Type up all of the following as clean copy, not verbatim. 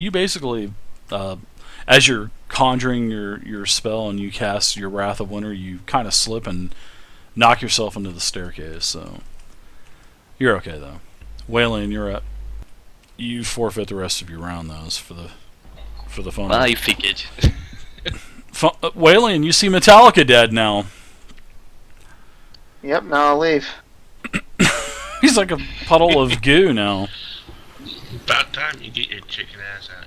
You basically, as you're conjuring your spell and you cast your Wrath of Winter, you kind of slip and knock yourself into the staircase. So you're okay though. Waylon, you're up. You forfeit the rest of your round though, for the fun. I figured. Waylon, you see Metallica dead now. Yep, now I'll leave. He's like a puddle of goo now. About time you get your chicken ass out.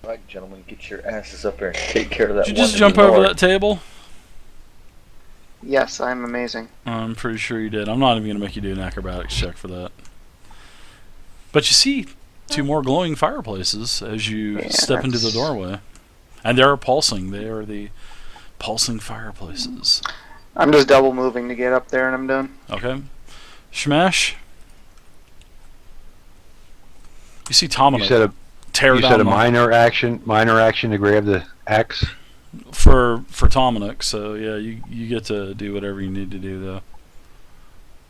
Alright, gentlemen, get your asses up there and take care of that. Did you one just in jump the over north. that table? Yes, I'm amazing. I'm pretty sure you did. I'm not even going to make you do an acrobatics check for that. But you see two more glowing fireplaces as you step into the doorway. And they are pulsing. They are the pulsing fireplaces. I'm just double moving to get up there and I'm done. Okay. Shmash. You see Tomino You said tear you down said a the- minor action to grab the axe. for Tominic, so yeah, you get to do whatever you need to do though.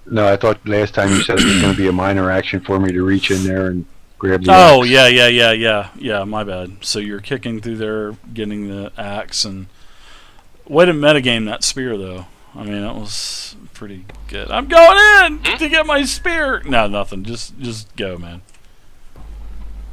No, I thought last time you said it was going to be a minor action for me to reach in there and grab the Oh axe. yeah, my bad. So you're kicking through there, getting the axe, and way to metagame that spear though. I mean, that was pretty good. I'm going in to get my spear. No, nothing. Just go, man.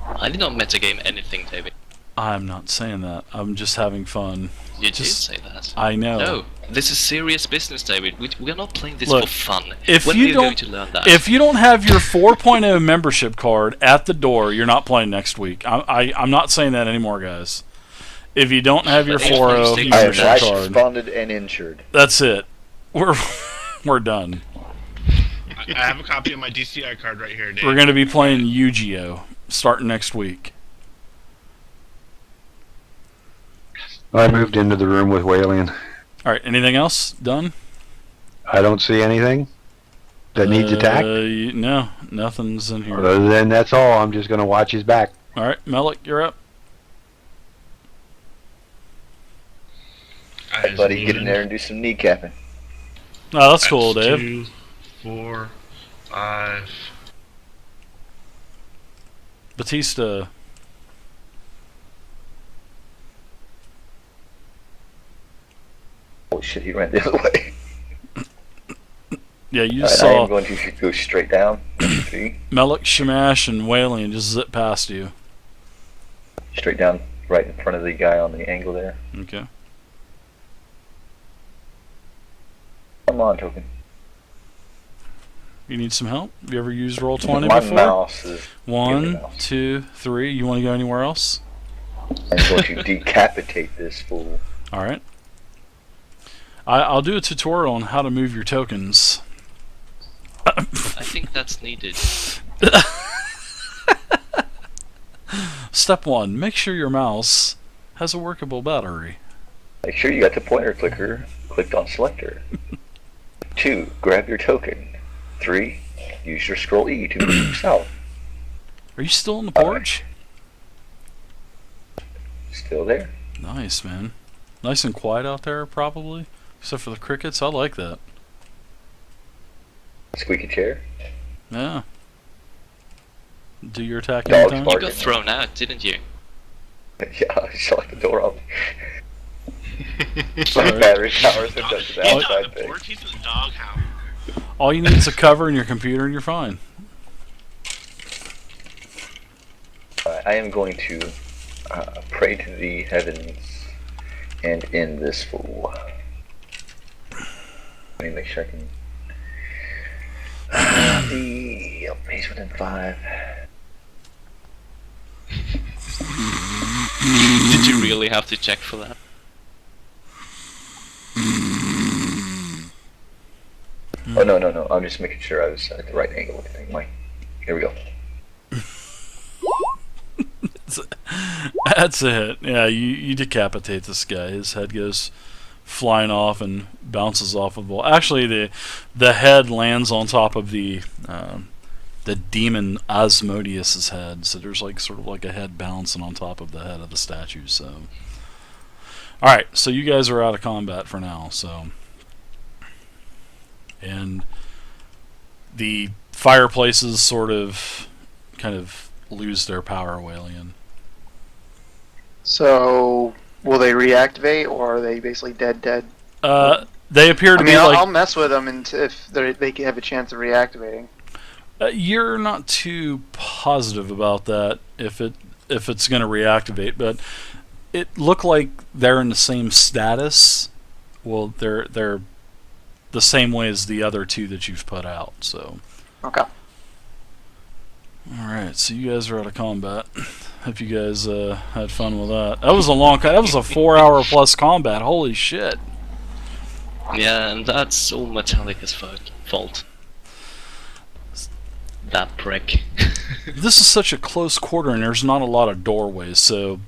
I did not metagame anything, David. I'm not saying that. I'm just having fun. You Just- did say that. I know. No, this is serious business, David. We are not playing this Look, for fun. if when you are you don't- going to learn that? If you don't have your 4.0 membership card at the door, you're not playing next week. I'm not saying that anymore, guys. If you don't have your But if 4.0 you I am membership life card, bonded and insured. that's it. We're done. I have a copy of my DCI card right here, Dave. We're going to be playing Yu-Gi-Oh starting next week. I moved into the room with Waylon. All right. Anything else done? I don't see anything that needs attack. No, nothing's in here. Other than that's all. I'm just going to watch his back. All right, Melik, you're up. Hey, buddy, get in there and do some kneecapping. Oh, that's cool, Dave. 2, 4, 5. Batista. Oh shit, he ran the other way. Yeah, you Alright, I saw am going to go straight down. 3, Melik, Shamash, and Wayland just zip past you. straight down, right in front of the guy on the angle there. Okay. Come on, token. You need some help? Have you ever used Roll20 My before? mouse is. One, mouse. 2, 3. You want to go anywhere else? I'm going to decapitate this fool. All right. I'll do a tutorial on how to move your tokens. I think that's needed. Step 1, make sure your mouse has a workable battery. Make sure you got the pointer clicker clicked on selector. 2, grab your token. 3, use your scroll E to move south. Are you still on the porch? Still there. Nice, man. Nice and quiet out there, probably. Except for the crickets. I like that. Squeaky chair. Yeah. Do your attack Dogs anytime. You barking. got thrown out, didn't you? Yeah, I shut the door on. My Sorry. battery powers have done to He's the not outside the thing. porch, he's the dog house. All you need is a cover in your computer and you're fine. I am going to pray to the heavens and end this fool. Let me make sure I can. Yep, he's within 5. Did you really have to check for that? Oh no! I'm just making sure I was at the right angle with the thing. Mike, here we go. That's a hit. Yeah, you decapitate this guy. His head goes flying off and bounces off of the wall. Actually, the head lands on top of the demon Asmodeus's head. So there's like sort of like a head bouncing on top of the head of the statue. So, all right. So you guys are out of combat for now. So, and the fireplaces sort of kind of lose their power, Walian. So, will they reactivate, or are they basically dead? They appear to I mean, be I'll like mess with them if they can have a chance of reactivating. you're not too positive about that if it's going to reactivate, but it looked like they're in the same status. Well, they're the same way as the other two that you've put out. So, Okay. all right. So you guys are out of combat. Hope you guys had fun with that. That was a long. That was a 4-hour plus combat. Holy shit. Yeah, and that's all Metallica's fault. That prick. This is such a close quarter, and there's not a lot of doorways. So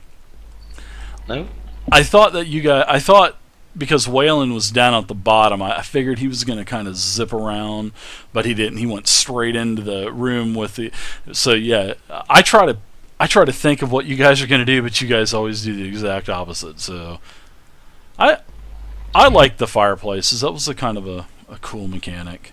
No? I thought that you guys. I thought because Waylon was down at the bottom, I figured he was going to kind of zip around, but he didn't. He went straight into the room with the. So yeah, I try to think of what you guys are going to do, but you guys always do the exact opposite. So I like the fireplaces. That was a kind of a cool mechanic.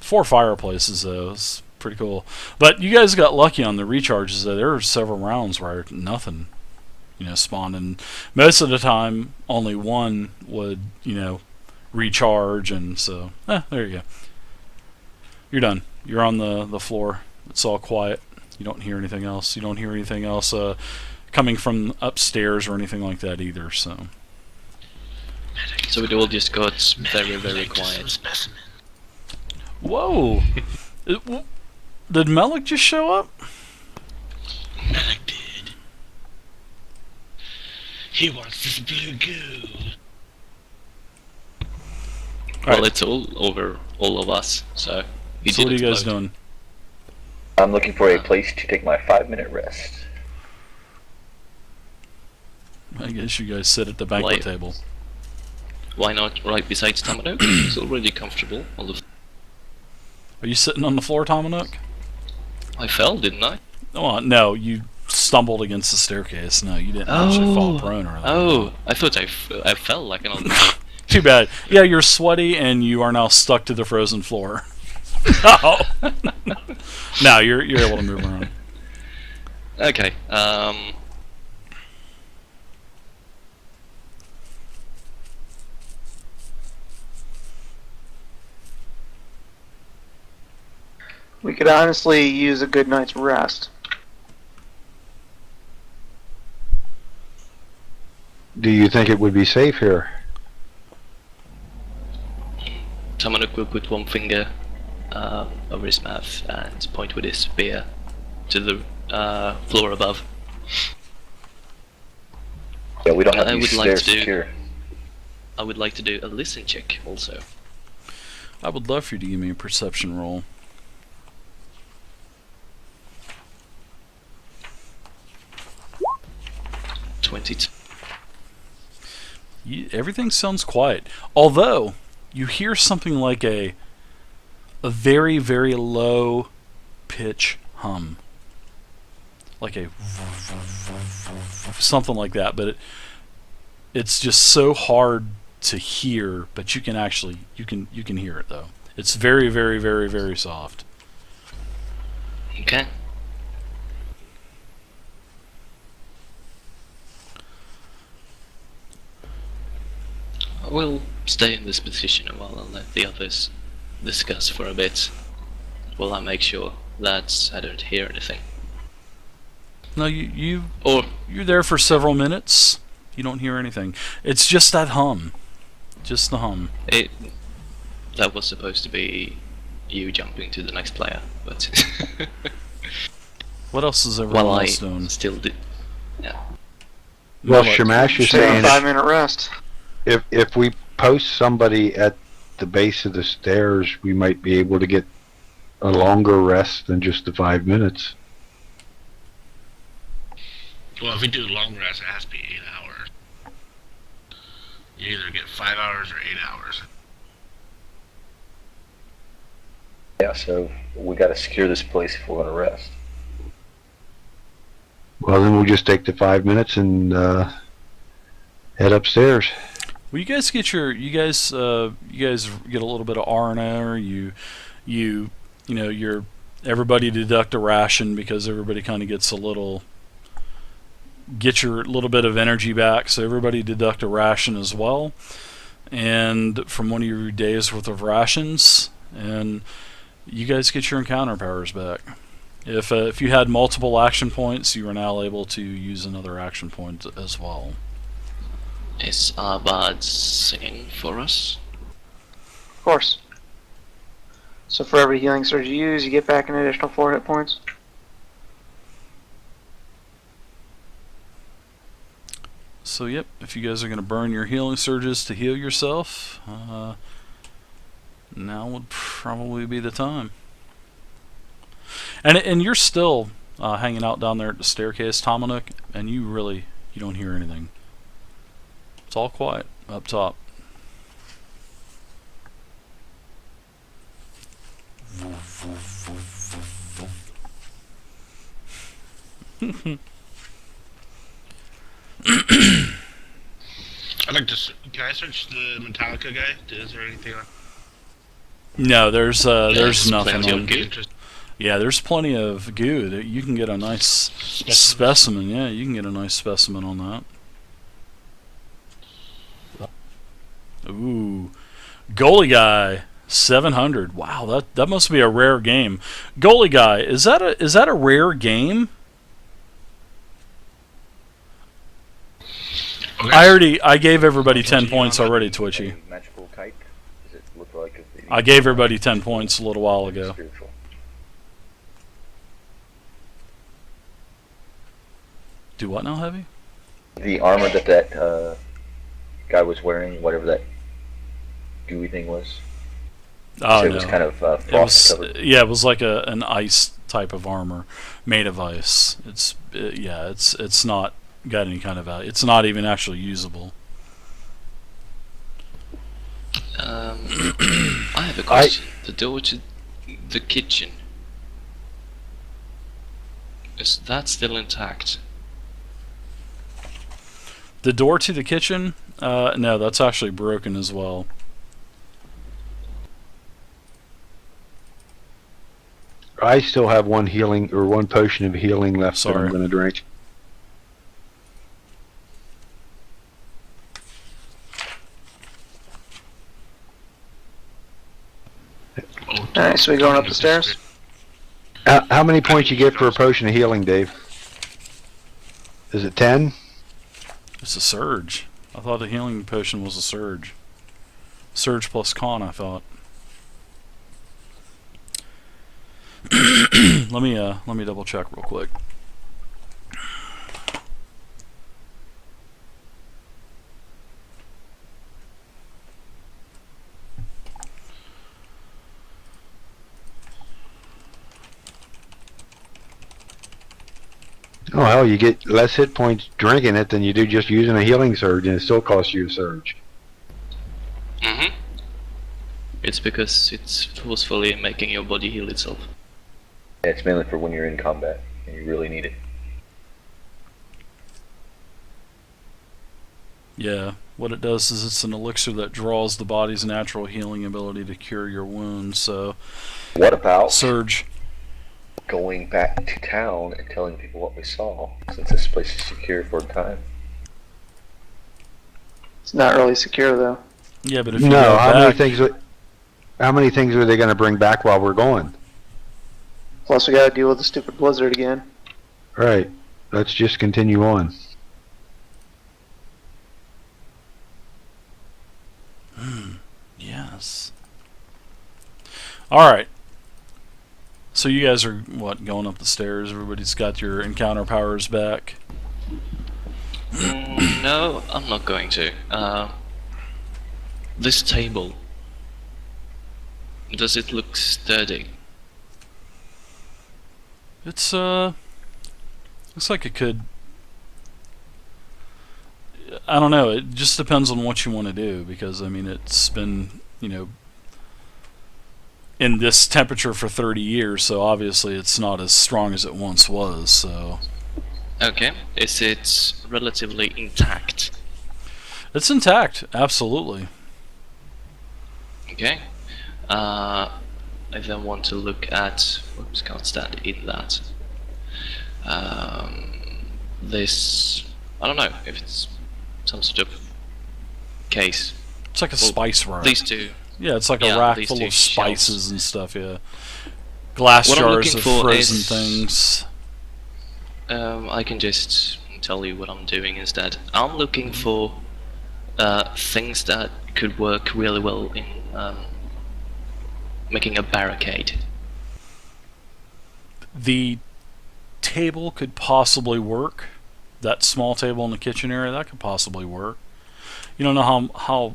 4 fireplaces though, it's pretty cool. But you guys got lucky on the recharges though. There were several rounds where nothing, spawned, and most of the time only one would, recharge, and so there you go. You're done. You're on the floor. It's all quiet. You don't hear anything else. You don't hear anything else coming from upstairs or anything like that either. So So it all just got very, very quiet. whoa. Did Melik just show up? Malik did. He wants this blue goo. Well, Alright. it's all over all of us, so... he So what are did you guys explode. doing? I'm looking for a place to take my 5-minute rest. I guess you guys sit at the banquet Like- table. Why not right beside Tamino? It's already comfortable. Are you sitting on the floor, Tomanuk? I fell, didn't I? Oh, no, you stumbled against the staircase. No, you didn't actually fall prone or anything. Oh, I thought I fell like an old man. Too bad. Yeah, you're sweaty and you are now stuck to the frozen floor. Oh. No, you're able to move around. Okay, We could honestly use a good night's rest. Do you think it would be safe here? Tamanuk will put one finger over his mouth and point with his spear to the floor above. Yeah, we don't have I these would like stairs to do- secure. I would like to do a listen check also. I would love for you to give me a perception roll. Everything sounds quiet. Although, you hear something like a very, very low pitch hum. Like a something like that, but it's just so hard to hear, but you can actually you can hear it though. It's very, very, very, very soft. Okay. We'll stay in this position a while and let the others discuss for a bit. While I make sure that I don't hear anything. No, you're Or there for several minutes. You don't hear anything. It's just that hum. Just the hum. that was supposed to be you jumping to the next player, but What else is while everyone I else doing? still did. Yeah. Well, What? Shamash is Just take saying a 5-minute rest. if we post somebody at the base of the stairs, we might be able to get a longer rest than just the 5 minutes. Well, if we do a long rest, it has to be 8 hours. You either get 5 hours or 8 hours. Yeah, so we gotta secure this place if we're gonna rest. Well, then we'll just take the 5 minutes and head upstairs. Well, you guys get a little bit of R&R. You everybody deduct a ration because everybody kind of gets get your little bit of energy back. So everybody deduct a ration as well, and from one of your days worth of rations, and you guys get your encounter powers back. If you had multiple action points, you are now able to use another action point as well. Is our bard singing for us? Of course. So for every healing surge you use, you get back an additional 4 hit points. So yep, if you guys are going to burn your healing surges to heal yourself, now would probably be the time. And you're still hanging out down there at the staircase, Tomanuk, and you don't hear anything. It's all quiet up top. I'd like to. Can I search the Metallica guy? Is there anything on? No, there's nothing plenty on. of goo. Yeah, there's plenty of goo. You can get a nice specimen. Yeah, you can get a nice specimen on that. Ooh, goalie guy 700. Wow, that must be a rare game. Goalie guy, is that a rare game? Okay. I gave everybody 10 points already, Twitchy. A magical kite? Does it look like I gave everybody 10 points a little while ago. Spiritual. Do what now, Heavy? The armor that guy was wearing, whatever that gooey thing was. Oh, So it no. was kind of It frost was, covered. yeah, it was like an ice type of armor made of ice. It's not got any kind of value. It's not even actually usable. I have a question. The door to the kitchen, is that still intact? The door to the kitchen, no, that's actually broken as well. I still have one potion of healing left that Sorry. I'm going to drink. Alright, so we going up the stairs? How many points you get for a potion of healing, Dave? Is it 10? It's a surge. I thought the healing potion was a surge. Surge plus con, I thought. let me double check real quick. Oh hell, you get less hit points drinking it than you do just using a healing surge, and it still costs you a surge. Mm-hmm. It's because it's forcefully making your body heal itself. Yeah, it's mainly for when you're in combat and you really need it. Yeah, what it does is it's an elixir that draws the body's natural healing ability to cure your wounds. So, What about surge. going back to town and telling people what we saw, since this place is secure for a time? It's not really secure though. Yeah, but if you No, go how back, many things are they going to bring back while we're going? Plus we gotta deal with the stupid blizzard again. Right. Let's just continue on. Yes. All right. So you guys are going up the stairs? Everybody's got your encounter powers back. No, I'm not going to. This table, does it look sturdy? It's looks like it could. I don't know. It just depends on what you want to do, because I mean it's been in this temperature for 30 years, so obviously it's not as strong as it once was. So Okay, is it relatively intact? it's intact, absolutely. Okay. I then want to look at. Whoops, can't stand in that. This. I don't know if it's some sort of case. It's like a spice rack. These two. Yeah, it's like a Yeah, rack these full two of spices shelves. and stuff, yeah. Glass What I'm jars looking of for frozen is- things. I can just tell you what I'm doing instead. I'm looking for things that could work really well in making a barricade. The table could possibly work. That small table in the kitchen area, that could possibly work. You don't know how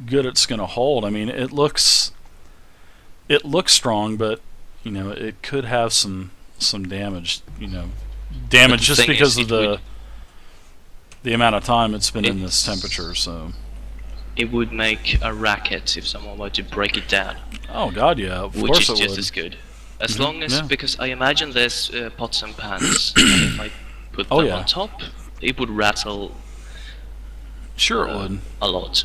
good it's going to hold. I mean, it looks strong, but you know, it could have some damage. You know, damage the just thing because is, of the amount of time it's been in this temperature. So. It would make a racket if someone were to break it down, Oh God, yeah, of which course is it just would. as good. As Mhm, long as, yeah. because I imagine there's pots and pans, and if I put Oh, them yeah. on top, it would rattle Sure it would. a lot.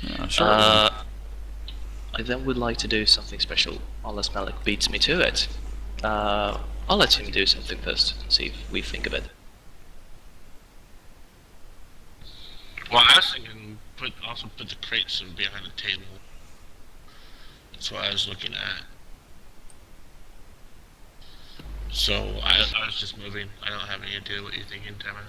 Yeah, sure it would. I then would like to do something special, unless Malik beats me to it. I'll let him do something first and see if we think of it. Well, I was thinking also put the crates in behind the table. That's what I was looking at. So I was just moving. I don't have any idea what you're thinking, Tamara.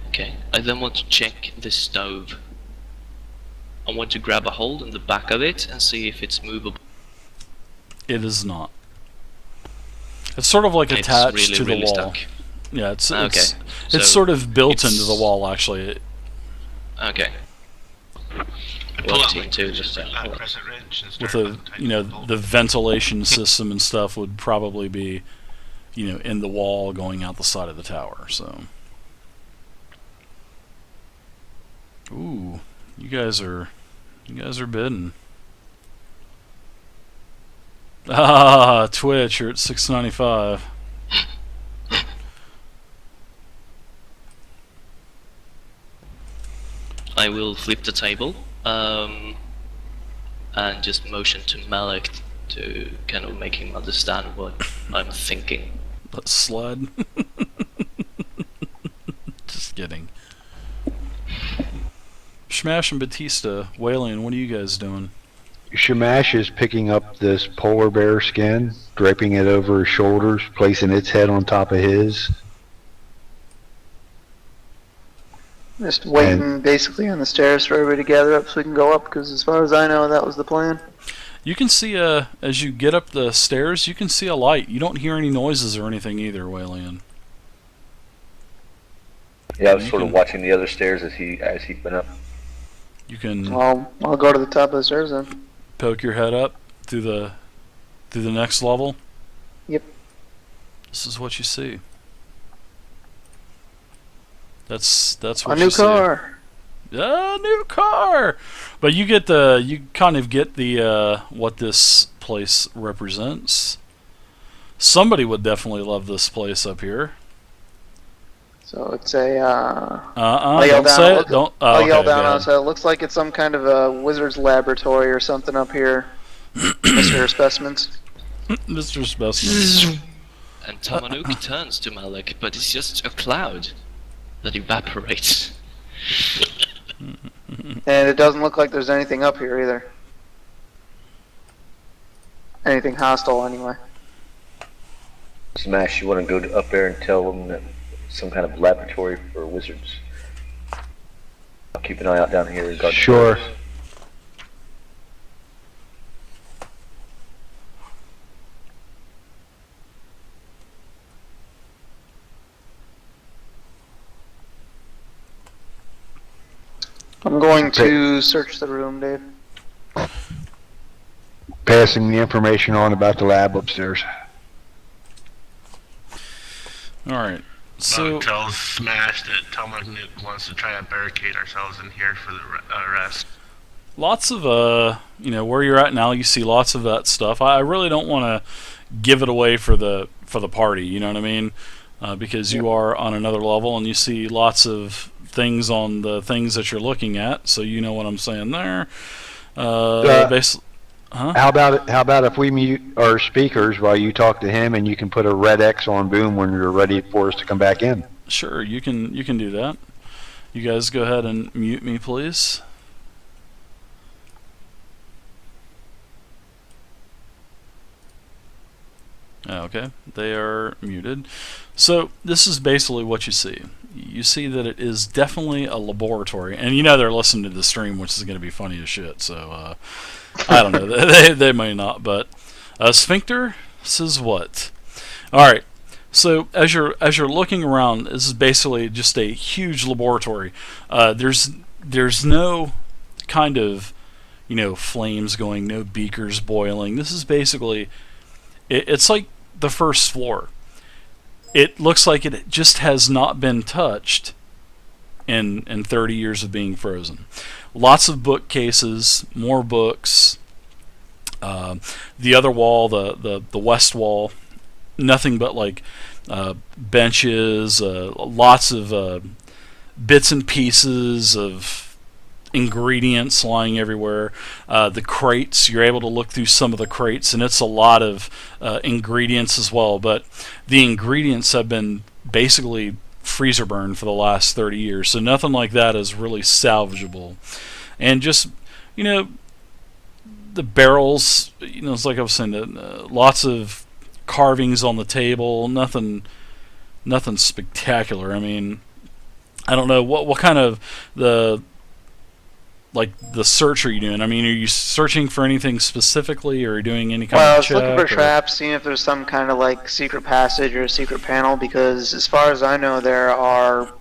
Okay, I then want to check the stove. I want to grab a hold in the back of it and see if it's movable. It is not. It's sort of like It's attached really, to the really wall. stuck. Yeah, it's Okay, so it's sort of built it's- into the wall actually. Okay. I pull out my into just crescent wrench and With start the untightening you know the bolt. the ventilation system and stuff would probably be, you know, in the wall going out the side of the tower. So, ooh, you guys are bidding. Ah, Twitch, you're at 695. I will flip the table and just motion to Malik to kind of make him understand what I'm thinking. Let's slide. Just kidding. Smash and Batista, Walian, what are you guys doing? Shamash is picking up this polar bear skin, draping it over his shoulders, placing its head on top of his. Just waiting basically on the stairs for everybody to gather up so we can go up, because as far as I know, that was the plan. You can see as you get up the stairs, you can see a light. You don't hear any noises or anything either, Walian. Yeah, I was You sort of can- watching the other stairs as he went up. You can I'll go to the top of the stairs then. poke your head up through the next level. Yep. This is what you see. That's A what new you see. car. A new car. But you kind of get the what this place represents. Somebody would definitely love this place up here. So it's a. Don't say it. Don't. Oh, I'll yell okay, down go on it. So it looks like it's some kind of a wizard's laboratory or something up here. Mr. Specimens. ahead. Mr. Specimen. And Tamanuk turns to Malik, but it's just a cloud that evaporates. And it doesn't look like there's anything up here either. Anything hostile, anyway. Smash, you want to go up there and tell them that some kind of laboratory for wizards. I'll keep an eye out down here. Guard the Sure. doors. I'm going to search the room, Dave. Passing the information on about the lab upstairs. All right. So tells Smash that Telmagnit wants to try to barricade ourselves in here for the rest. lots of where you're at now, you see lots of that stuff. I really don't want to give it away for the party. You know what I mean? Because you are on another level and you see lots of things on the things that you're looking at. So you know what I'm saying there. Basically, huh? How about if we mute our speakers while you talk to him, and you can put a red X on Boom when you're ready for us to come back in? Sure, you can do that. You guys go ahead and mute me, please. Okay, they are muted. So this is basically what you see. You see that it is definitely a laboratory, and you know they're listening to the stream, which is going to be funny as shit. So I don't know, they may not, but sphincter says what? All right. So as you're looking around, this is basically just a huge laboratory. There's no kind of flames going, no beakers boiling. This is basically it's like the first floor. It looks like it just has not been touched in 30 years of being frozen. Lots of bookcases, more books. The other wall, the west wall, nothing but like benches, lots of bits and pieces of ingredients lying everywhere. The crates, you're able to look through some of the crates, and it's a lot of ingredients as well. But the ingredients have been basically freezer burned for the last 30 years, so nothing like that is really salvageable. And just the barrels, it's like I was saying, lots of carvings on the table. Nothing spectacular. I mean, I don't know what kind of the search are you doing? I mean, are you searching for anything specifically, or are you doing any kind Well, I of was check? looking for traps, seeing if there's some kind of like secret passage or a secret panel, because as far as I know, there are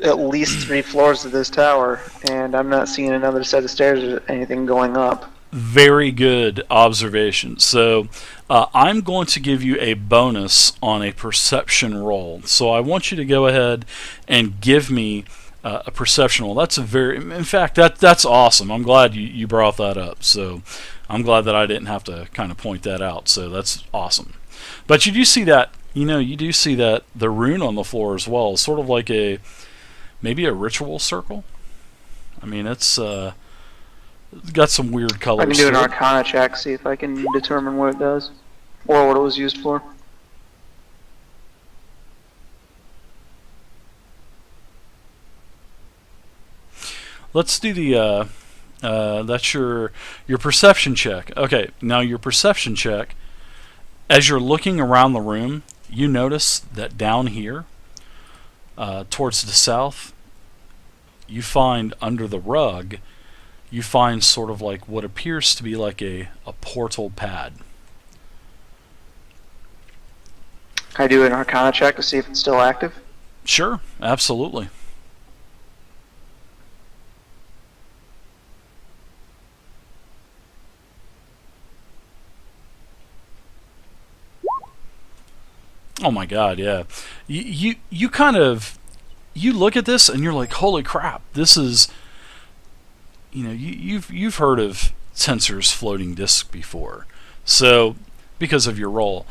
at least 3 floors to this tower, and I'm not seeing another set of stairs or anything going up. Very good observation. So I'm going to give you a bonus on a perception roll. So I want you to go ahead and give me a perception roll. In fact, that's awesome. I'm glad you brought that up. So I'm glad that I didn't have to kind of point that out. So that's awesome. But you do see that, the rune on the floor as well, sort of like maybe a ritual circle. I mean, it's got some weird colors. I can do an arcana check, see if I can determine what it does, or what it was used for. Let's do the that's your perception check. Okay, now your perception check, as you're looking around the room, you notice that down here, towards the south, you find under the rug, you find sort of like what appears to be like a portal pad. Can I do an arcana check to see if it's still active? Sure, absolutely. Oh my God, yeah. You kind of look at this and you're like, holy crap, this is, you've heard of Tensor's floating disk before, so because of your role,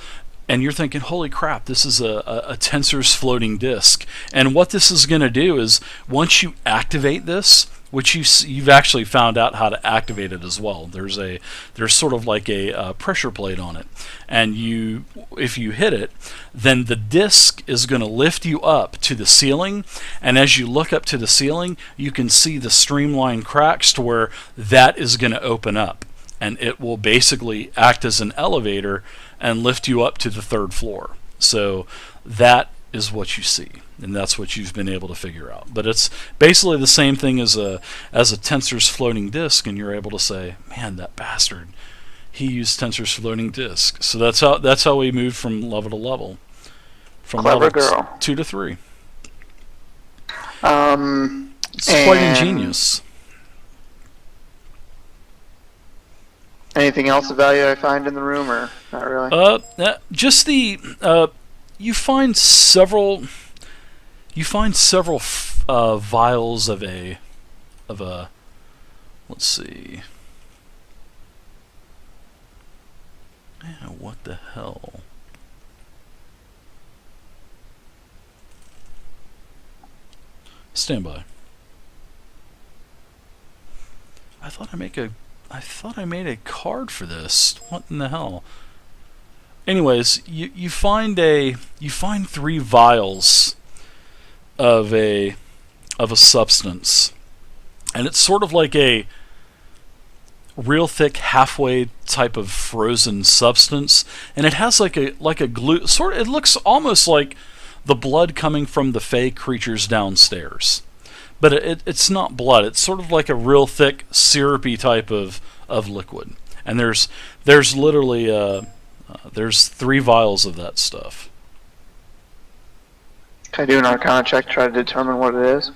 and you're thinking, holy crap, this is a Tensor's floating disk, and what this is going to do is once you activate this, which you've actually found out how to activate it as well. There's sort of like a pressure plate on it, and if you hit it, then the disc is going to lift you up to the ceiling, and as you look up to the ceiling, you can see the streamlined cracks to where that is going to open up, and it will basically act as an elevator and lift you up to the 3rd floor. So that is what you see, and that's what you've been able to figure out. But it's basically the same thing as a Tensor's floating disk, and you're able to say, man, that bastard, he used Tensor's floating disk. So that's how we moved from level to level, from Clever levels girl. 2 to 3. It's quite ingenious. Anything else of value I find in the room, or not really? Just the you find several vials of a let's see. Man, what the hell? Stand by. I thought I make a thought I made a card for this. What in the hell? Anyways, you find 3 vials of a substance, and it's sort of like a real thick halfway type of frozen substance, and it has like a glue sort of, it looks almost like the blood coming from the fey creatures downstairs, but it's not blood. It's sort of like a real thick syrupy type of liquid, and there's literally there's 3 vials of that stuff. Can I do an Arcana check to try to determine what it is?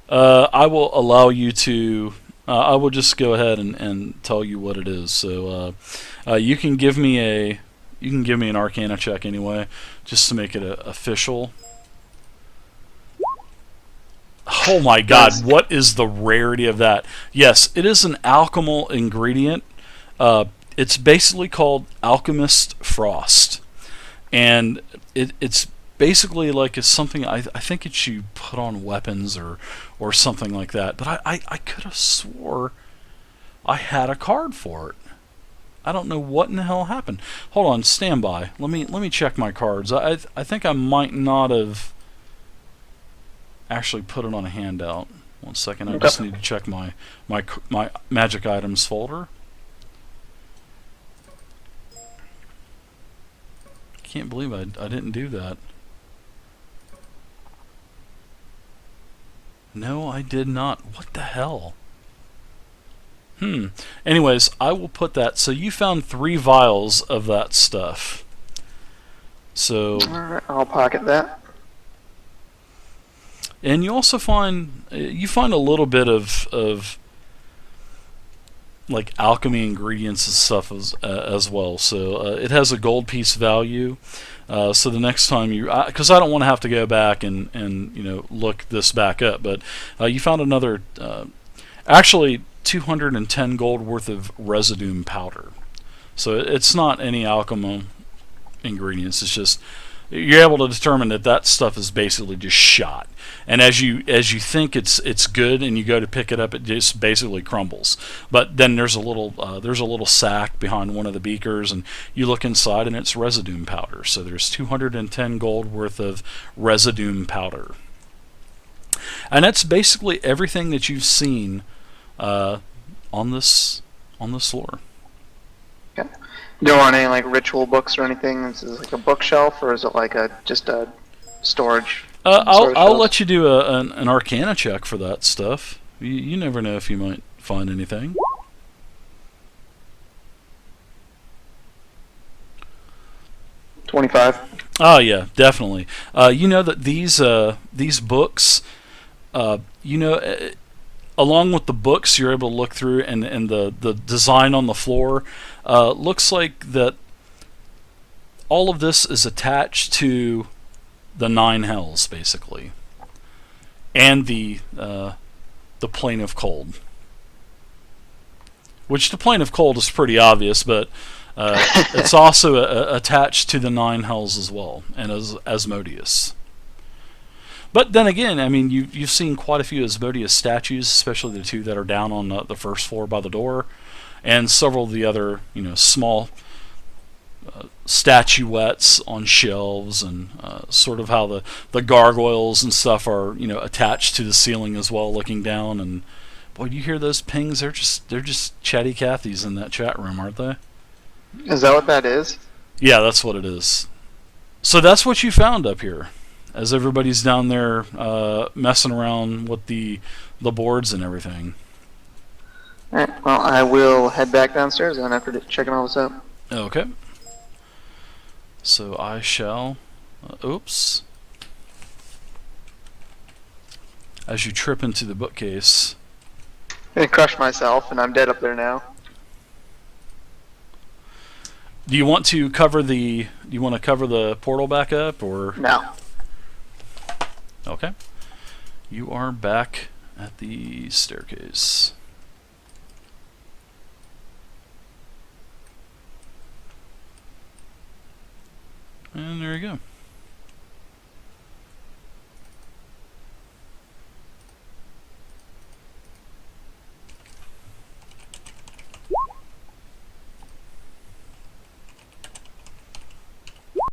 I will allow you to. I will just go ahead and tell you what it is. So you can give me an Arcana check anyway, just to make it official. Oh my God! What is the rarity of that? Yes, it is an alchemical ingredient. It's basically called Alchemist Frost, and it's basically like it's something I think it's you put on weapons or something like that. But I could have swore I had a card for it. I don't know what in the hell happened. Hold on, stand by. Let me check my cards. I think I might not have actually put it on a handout. One second. I just need to check my magic items folder. Can't believe I didn't do that. No, I did not. What the hell? Anyways, I will put that. So you found 3 vials of that stuff. So. Alright, I'll pocket that. And you also find a little bit of like alchemy ingredients and stuff as well. So it has a gold piece value. So the next time because I don't want to have to go back and look this back up, but you found another, actually 210 gold worth of residue powder. So it's not any alchemy ingredients. It's just you're able to determine that stuff is basically just shot. And as you think it's good, and you go to pick it up, it just basically crumbles. But then there's a little sack behind one of the beakers, and you look inside, and it's residue powder. So there's 210 gold worth of residue powder, and that's basically everything that you've seen on this floor. Okay. You don't want any like ritual books or anything? Is this like a bookshelf, or is it like just a storage? I'll let you do an Arcana check for that stuff. You never know if you might find anything. $25. Oh yeah, definitely. You know that these books, along with the books, you're able to look through, and the design on the floor looks like that all of this is attached to the 9 hells, basically, and the plane of cold. Which the plane of cold is pretty obvious, but it's also attached to the 9 hells as well, and as Asmodeus. But then again, I mean, you've seen quite a few Asmodeus statues, especially the 2 that are down on the first floor by the door, and several of the other small statuettes on shelves, and sort of how the gargoyles and stuff are attached to the ceiling as well, looking down. And boy, you hear those pings? They're just chatty Cathys in that chat room, aren't they? Is that what that is? Yeah, that's what it is. So that's what you found up here, as everybody's down there messing around with the boards and everything. Alright, well, I will head back downstairs then after checking all this out. Okay. So I shall... oops. As you trip into the bookcase... I crushed myself, and I'm dead up there now. Do you want to cover the... Do you want to cover the portal back up, or... No. Okay. You are back at the staircase. And there you go.